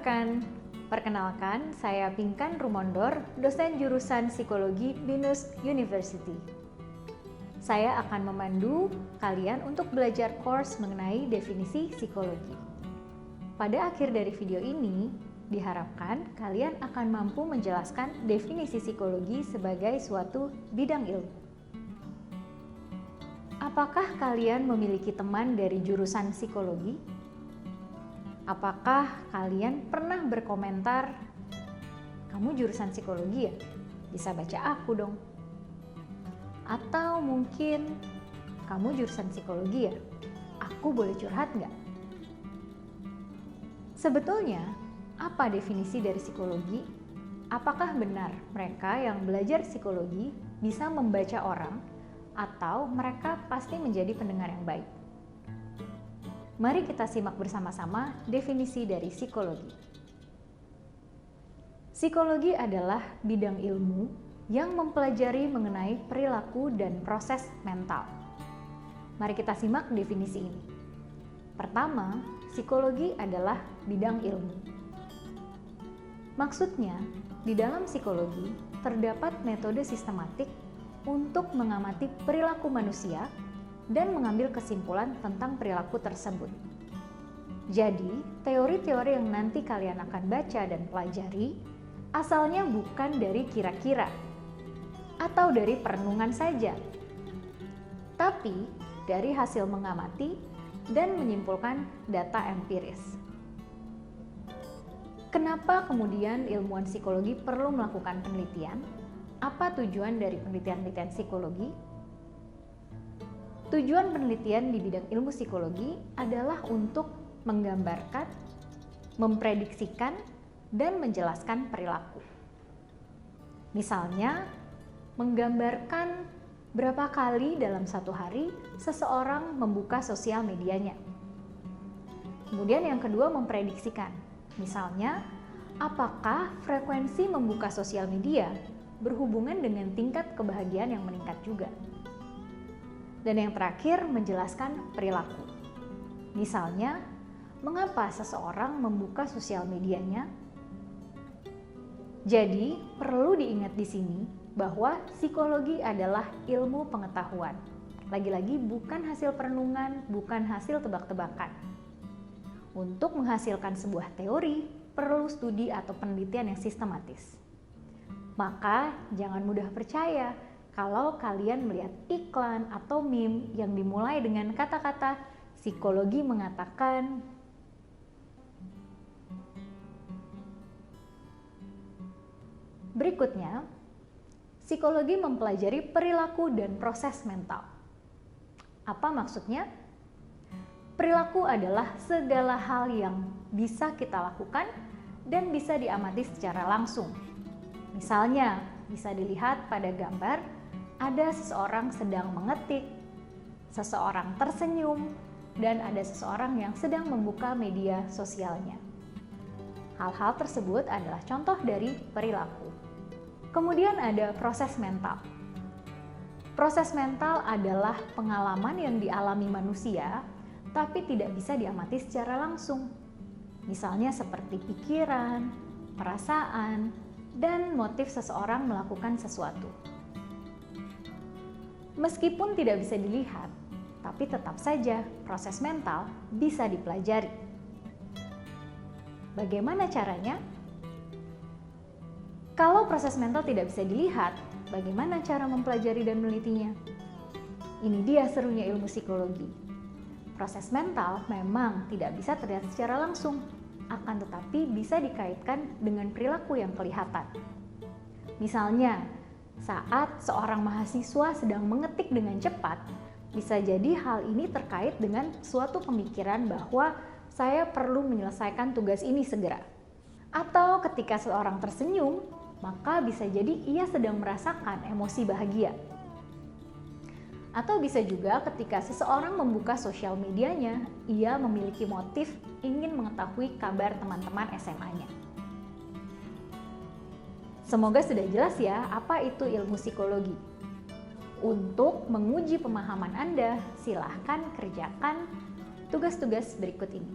rekan, perkenalkan saya Pinkan Rumondor, dosen jurusan Psikologi BINUS University. Saya akan memandu kalian untuk belajar course mengenai definisi psikologi. Pada akhir dari video ini, diharapkan kalian akan mampu menjelaskan definisi psikologi sebagai suatu bidang ilmu. Apakah kalian memiliki teman dari jurusan psikologi? Apakah kalian pernah berkomentar, "Kamu jurusan psikologi ya? Bisa baca aku dong." Atau mungkin, "Kamu jurusan psikologi ya? Aku boleh curhat nggak?" Sebetulnya, apa definisi dari psikologi? Apakah benar mereka yang belajar psikologi bisa membaca orang, atau mereka pasti menjadi pendengar yang baik? Mari kita simak bersama-sama definisi dari psikologi. Psikologi adalah bidang ilmu yang mempelajari mengenai perilaku dan proses mental. Mari kita simak definisi ini. Pertama, psikologi adalah bidang ilmu. Maksudnya, di dalam psikologi terdapat metode sistematik untuk mengamati perilaku manusia dan mengambil kesimpulan tentang perilaku tersebut. Jadi, teori-teori yang nanti kalian akan baca dan pelajari asalnya bukan dari kira-kira atau dari perenungan saja, tapi dari hasil mengamati dan menyimpulkan data empiris. Kenapa kemudian ilmuwan psikologi perlu melakukan penelitian? Apa tujuan dari penelitian-penelitian psikologi? Tujuan penelitian di bidang ilmu psikologi adalah untuk menggambarkan, memprediksikan, dan menjelaskan perilaku. Misalnya, menggambarkan berapa kali dalam satu hari seseorang membuka sosial medianya. Kemudian yang kedua, memprediksikan. Misalnya, apakah frekuensi membuka sosial media berhubungan dengan tingkat kebahagiaan yang meningkat juga. Dan yang terakhir, menjelaskan perilaku. Misalnya, mengapa seseorang membuka sosial medianya? Jadi, perlu diingat di sini bahwa psikologi adalah ilmu pengetahuan. Lagi-lagi bukan hasil perenungan, bukan hasil tebak-tebakan. Untuk menghasilkan sebuah teori, perlu studi atau penelitian yang sistematis. Maka, jangan mudah percaya kalau kalian melihat iklan atau meme yang dimulai dengan kata-kata psikologi mengatakan. Berikutnya, psikologi mempelajari perilaku dan proses mental. Apa maksudnya? Perilaku adalah segala hal yang bisa kita lakukan dan bisa diamati secara langsung. Misalnya, bisa dilihat pada gambar, ada seseorang sedang mengetik, seseorang tersenyum, dan ada seseorang yang sedang membuka media sosialnya. Hal-hal tersebut adalah contoh dari perilaku. Kemudian ada proses mental. Proses mental adalah pengalaman yang dialami manusia, tapi tidak bisa diamati secara langsung. Misalnya seperti pikiran, perasaan, dan motif seseorang melakukan sesuatu. Meskipun tidak bisa dilihat, tapi tetap saja proses mental bisa dipelajari. Bagaimana caranya? Kalau proses mental tidak bisa dilihat, bagaimana cara mempelajari dan menelitinya? Ini dia serunya ilmu psikologi. Proses mental memang tidak bisa terlihat secara langsung, akan tetapi bisa dikaitkan dengan perilaku yang kelihatan. Misalnya, saat seorang mahasiswa sedang mengetik dengan cepat, bisa jadi hal ini terkait dengan suatu pemikiran bahwa saya perlu menyelesaikan tugas ini segera. Atau ketika seorang tersenyum, maka bisa jadi ia sedang merasakan emosi bahagia. Atau bisa juga ketika seseorang membuka sosial medianya, ia memiliki motif ingin mengetahui kabar teman-teman SMA-nya. Semoga sudah jelas ya apa itu ilmu psikologi. Untuk menguji pemahaman Anda, silahkan kerjakan tugas-tugas berikut ini.